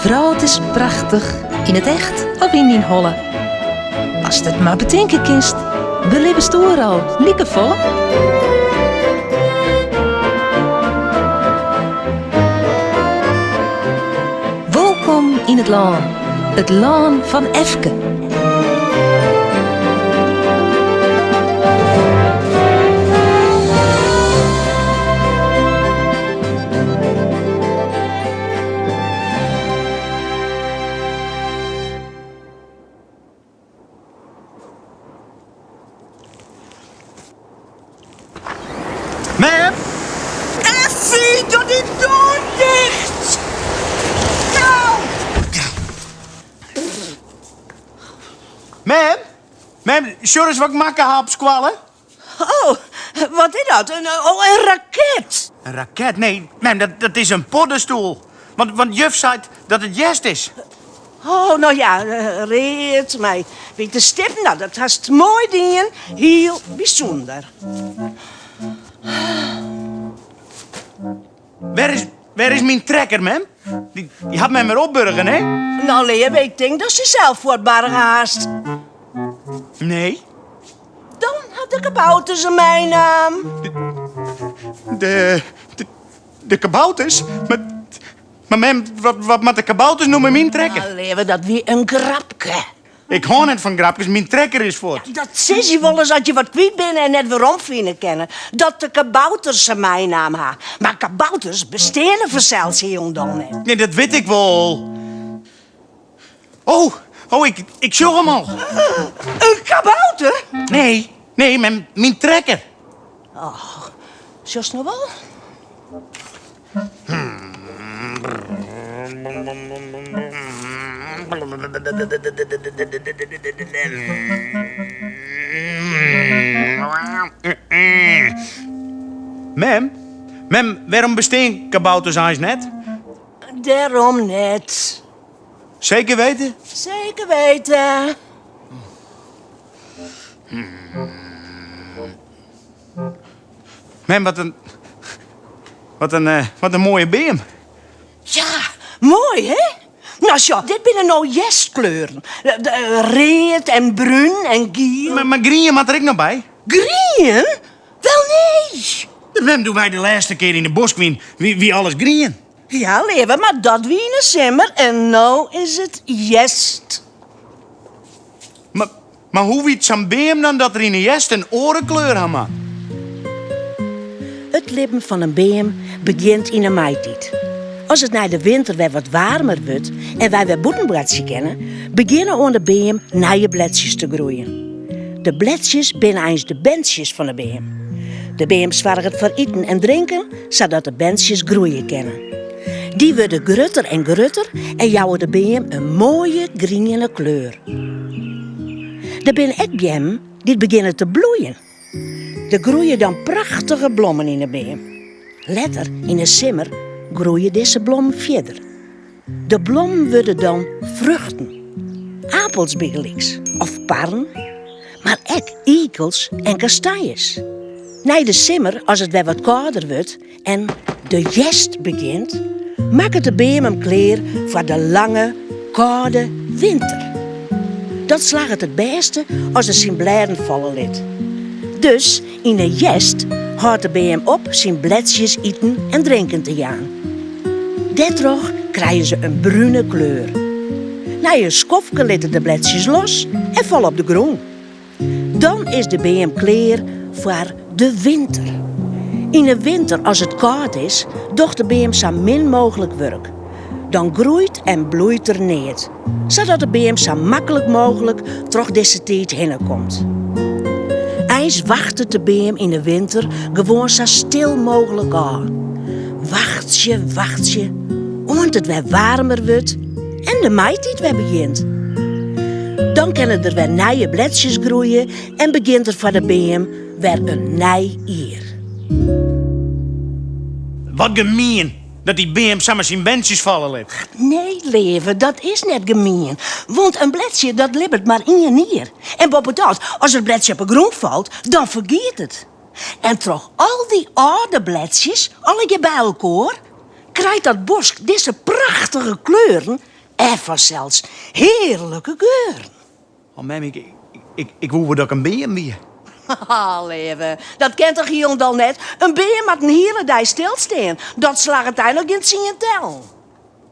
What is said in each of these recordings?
Groot is prachtig, in het echt of in die holle. Als het maar bedenken kinst, beleven stoer al, liekevolle. Welkom in het laan van Efke. Ma'am? Effie, doe die deur dicht! Nou! Ma'am, sorry eens wat ik makken heb squallen? Oh, wat is dat? Een raket. Een raket? Nee, ma'am, dat is een poddenstoel. Want juf zei dat het jest is. Oh, nou ja, reed mij. Weet de stip, nou, dat is mooi ding. Heel bijzonder. Waar is mijn trekker, ma'am? Die had mij maar opburgen, hè? Nou, Leeuw, ik denk dat ze zelf voor het bargen haast. Nee. Dan had de kabouter ze mijn naam. De kabouters? Maar ma'am, wat met de kabouters noemen mijn trekker? Nou, Leeuw, dat weer een grapke. Ik hou net van grapjes, mijn trekker is voort. Dat zegt je wel eens dat je wat kwijt bent en net waarom vinden kennen. Dat de kabouters ze mijn naam ha. Maar kabouters besteden vanzelfs heel dan net. Nee, dat weet ik wel. Oh, ik zoek hem al. Een kabouter? Nee, mijn trekker. Zoals nog wel? Ma'am, waarom bestaan kabouters eigenlijk net? Daarom net. Zeker weten? Zeker weten. Ma'am, wat een mooie beam. Ja, mooi, hè? Nou, ja, dit binnen nou jestkleuren. Reed en bruin en giel. Maar green maakt er ik nog bij. Green? Wel nee. Ma'am, doen wij de laatste keer in de bosqueen wie alles green. Ja, leven, maar dat wie een simmer en nou is het jest. Maar hoe weet zo'n beam dan dat er in een jest een orenkleur aan maakt? Het leven van een beem begint in de maitijd. Als het na de winter weer wat warmer wordt en wij weer boetenbladjes kennen, beginnen aan de beem nieuwe bladjes te groeien. De bladjes zijn eens de bentjes van de beem. De beem zorgt voor eten en drinken, zodat de bentjes groeien kunnen. Die worden grutter en grutter en jouwen de beem een mooie groene kleur. Er zijn ook bemen die beginnen te bloeien. Er groeien dan prachtige bloemen in de beem. Later, in de simmer, groeien deze bloemen verder. De bloemen worden dan vruchten. Appels bijgelijks, of parren, maar ook eikels en kastanjes. Na de simmer, als het weer wat kouder wordt en de jest begint, maakt de beem hem klaar voor de lange, koude winter. Dat slaagt het beste als er zijn bladeren vallen liet. Dus in de jest houdt de beem op zijn bladjes eten en drinken te gaan. Daardoor krijgen ze een bruine kleur. Na je skofje laten de bladjes los en vallen op de grond. Dan is de beem klaar voor de winter. In de winter, als het koud is, doet de beem zo min mogelijk werk. Dan groeit en bloeit er niet, zodat de beem zo makkelijk mogelijk terug deze tijd heen komt. Eens wacht de beem in de winter gewoon zo stil mogelijk aan. Wacht je, want het weer warmer wordt en de maitijd weer begint. Dan kunnen er weer nieuwe bladjes groeien en begint er voor de beem weer een nieuw jaar. Wat gemeen dat die beam samen zijn bentjes vallen liet. Nee, leven, dat is net gemeen. Want een bladje, dat libbert maar in je nier. En boven dat, als het bladje op de grond valt, dan vergeet het. En toch al die oude bladjes, alle bij elkaar, krijgt dat bos deze prachtige kleuren En vanzelfs heerlijke geur. Oh, mam, ik woe dat ik een beer meer. Haha, leven. Dat kent toch hier al net? Een beer met een hele dag stilstaan. Dat slaat uiteindelijk in het signetell.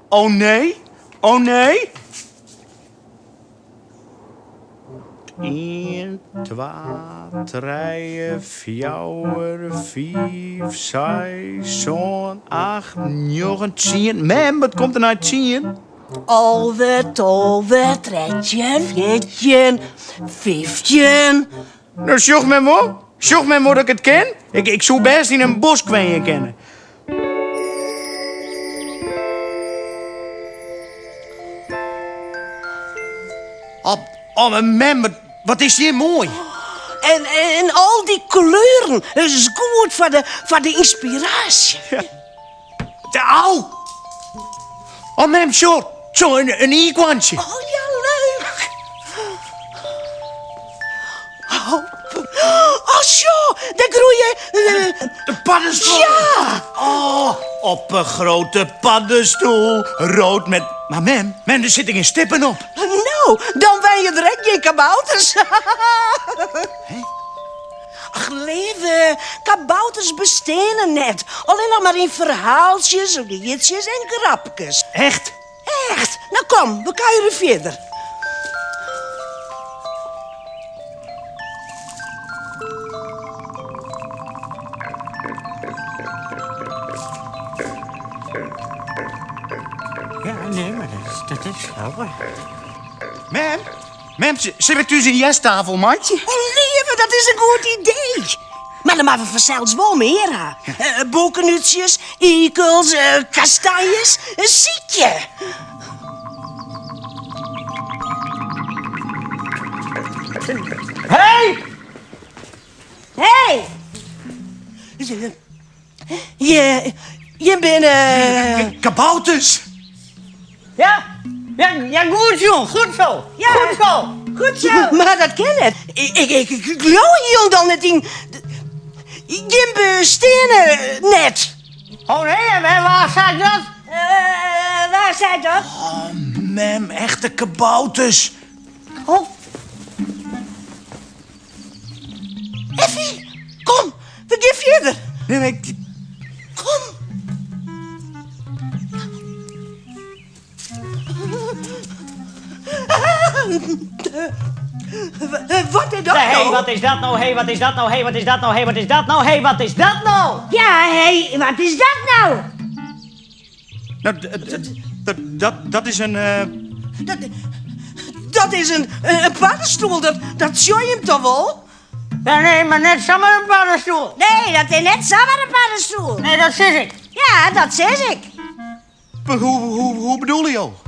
Oh nee? Oh nee? 1, 2, 3, 4, 5, 6, 7, 8, 9, 10. Mam, wat komt er nou 10? 11, 12, 13, 14, 15. Nou, sjoch me maar. Sjoch me maar dat ik het ken. Ik zou best in een bos kennen. Oh, mam, wat is hier mooi. En al die kleuren. Dat is goed voor de inspiratie. Au! Oh, mam, zo een iguantje. Oh ja, leuk. Oh, zo, daar groeien... De paddenstoel. Ja! Oh, op een grote paddenstoel. Rood met... Maar mam, er zitten geen stippen op. Nou, dan ben je direct geen kabouters. Ach, leven, kabouters bestaan net. Alleen nog maar in verhaaltjes, liedjes en grapjes. Echt? Echt? Nou kom, we kuieren verder. Ja, nee, maar dat is grappig. Mam, zit ik dus een jestafel, maatje? Oh, leven, dat is een goed idee. Maar dan maken we vanzelfs wel meer. Ja. Bokenutjes, eikels, kastanjes, een ziekje. Hey! Hé! Je bent... Kabouters. Ja, goed zo, goed zo. Ja. Goed zo. Goed zo. Maar dat ken het. Ik geloof hier dan net in... Je bestenen net. Oh nee, en waar staat dat? Waar zei dat? Oh, mam, echte kabouters. Oh. Effie, kom, we gaan verder. Nee, maar ik... Kom. Wat is dat Hey, nou? wat is dat nou? Hey, wat is dat nou? Hey, wat is dat nou? Hey, wat is dat nou? Hey, wat is dat nou? Ja, hé, wat is dat nou? Nou, dat is een... Dat is een paddenstoel, dat zie je hem toch wel? Ja, nee, maar net samen een paddenstoel. Nee, dat is net samen een paddenstoel. Nee, dat zeg ik. Ja, dat zeg ik. Hoe bedoel je al?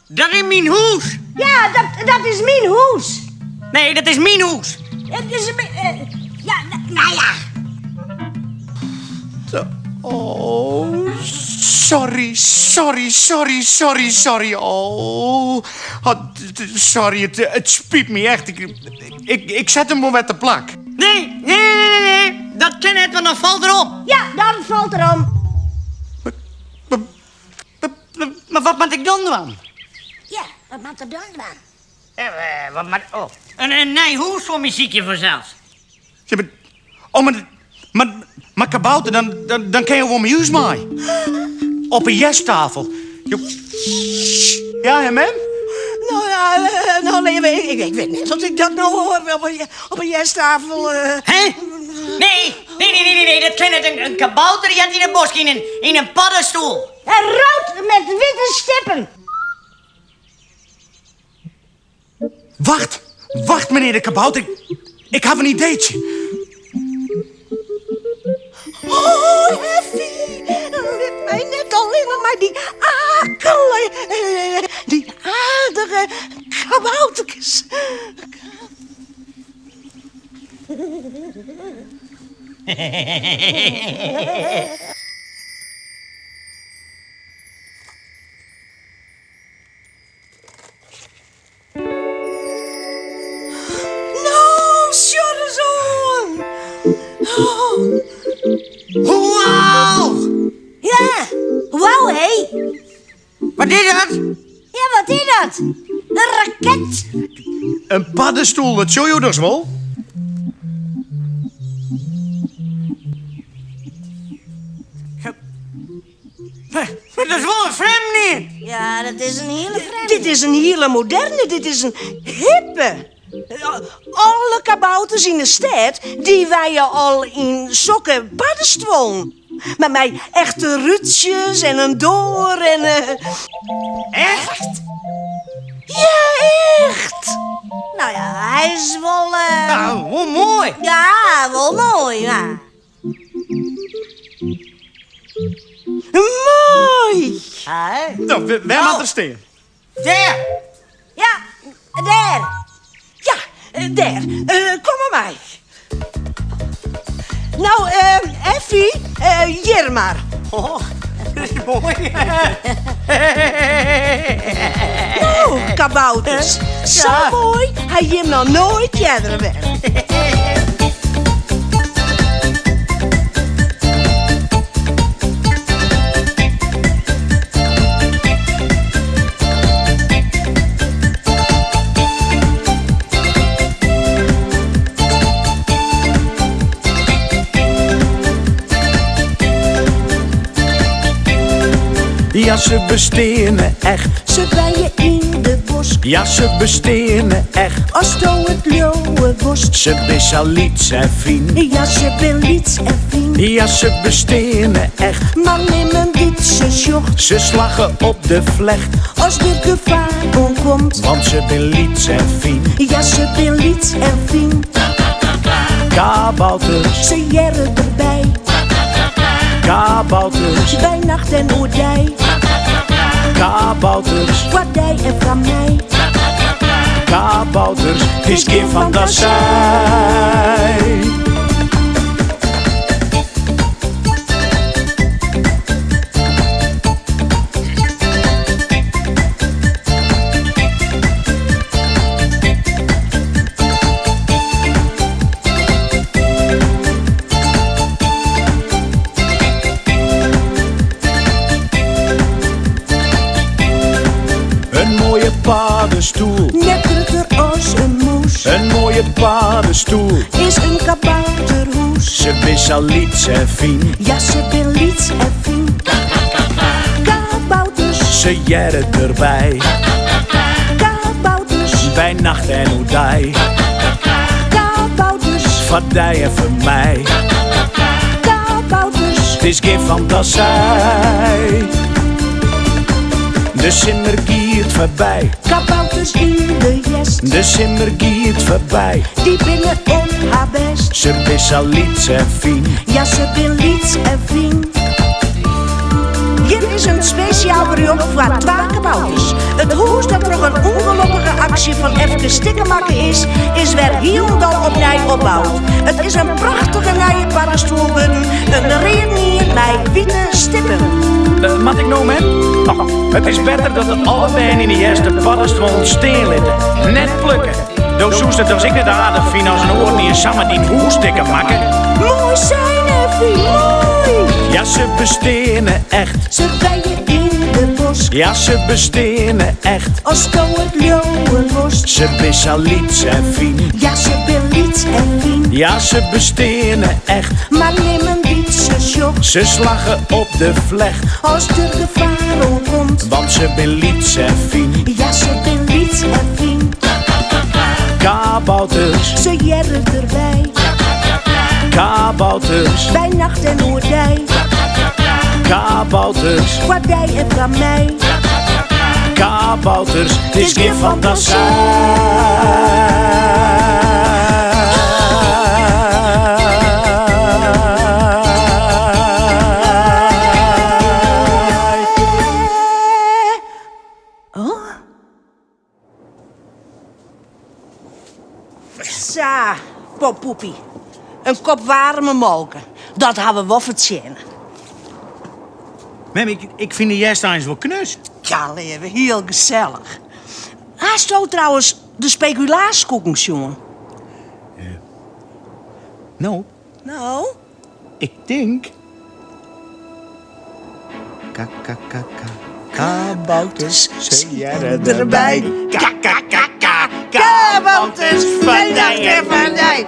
Dat is mijn hoes. Ja, dat is mijn hoes. Nee, dat is mijn hoes. Het is ja, nou ja. Oh, sorry. Oh, sorry, het spiet me echt. Ik zet hem wel met de plak. Nee. Dat ken het, want dan valt erom. Ja, dan valt erom. Maar wat moet ik dan doen? Ja, wat moet er dan aan? Wat moet... Oh, een nieuw hoes voor muziekje vanzelfs. Ja, maar kabouter, dan kan je wel mijn huis mee. Op een jestafel. Ja, hè, mam? Nou, nee, ik weet niet of ik dat nou op een jesttafel... Hé? Nee, dat ken het. Een kabouter die had in een bos in een paddenstoel. En rood met witte stippen. Wacht, meneer de kabouter. Ik heb een ideetje. Oh, Effie. Met mij net alleen nog maar die die aardige kaboutertjes. Nou, Sjorrezoon. Wauw! Ja, wauw, hé. Wat is dat? Ja, wat is dat? Een raket. Een paddenstoel, wat zou je dus wel? Dat is wel een vreemde. Ja, dat is een hele vreemde. Dit is een hele moderne, dit is een hippe. Alle kabouters in de stad, die wijden al in sokken paddenstoel. Met mij echte rutjes en een door en... Echt? Ja, echt. Nou ja, hij is wel... Nou, hoe mooi. Ja, wel mooi, ja. Mooi. Nou, waar moet er staan? Daar. Ja, daar. Ja, daar. Kom maar mij. Nou, Effie, hier maar. Oh, dat is mooi. Nou, kabouters. Zo mooi. Hij je hem nog nooit jaren weg. Ja, ze bestenen echt. Ze bijen in de bos. Ja, ze bestenen echt. Als toe het leeuwen worst. Ze besaliet en fien. Ja, ze ben liets en fien. Ja, ze bestenen echt. Maar neem een ditse jocht. Ze slagen op de vlecht. Als er gevaar omkomt. Want ze beliet en fien. Ja, ze ben liets en fien. Kabouters, Ze jaren erbij. kabouters, Bij nacht en oordij. kabouters, Waardij en van mij. kabouters. Het is geen fantasie. Een mooie paddenstoel, Nekkerder als een moes. een mooie paddenstoel. Is een kabouterhoes. Ze besaliet en fien. Ja, ze ben liets en fien. Kabouters. Ze jaren erbij. Kabouters. Bij nacht en oedij. Kabouters. Vadijen voor mij. Kabouters. Het is geen fantasie. De simmer giert voorbij. Kabouters in de jest. De simmer giert voorbij. Die binnen op haar best. Ze besaliet en fien. Ja, ze ben liets en fien. Hier is een speciaal bericht voor 2 kabouters. Het hoes dat er een ongelukkige actie van even stikken maken is weer helemaal opnieuw opbouwd. Het is een prachtige nieuwe paddenstoelbudden. Een reunie met witte stippen. Mag ik nou met? Oh, het is beter dat het allebei in de eerste paddenstoel steen liggen. Net plukken. Doe zoest het als ik het aardig vind als een oor niet samen die hoestikken maken. Mooi zijn, Effie, mooi. Ja, ze bestenen echt. Ze bijen in de bos. Ja, ze bestenen echt. Als toe het leeuwen worst. Ze besaliet en fien. Ja, ze ben liets en fien. Ja, ze bestenen echt. Maar neem een ditse jocht. Ze slagen op de vlecht. Als er gevaar omkomt. Want ze beliet en fien. Ja, ze ben liets en fien. Kabouters, Ze jaren erbij. kabouters, Bij nacht en oordij. kabouters, Waardij en van mij. kabouters. Het is geen fantasie. Sa, poppoepie. Een kop warme molken. Dat hebben we wel verdiend. Mem, ik vind de eerste wel knus. Ja, leven, heel gezellig. Haast jou trouwens de speculaaskoekens, jongen? Nou, Nou? ik denk... Ka, ka, ka, ka. Kabouters, zeuren erbij. Kabouters, van Dijk en van Dijk.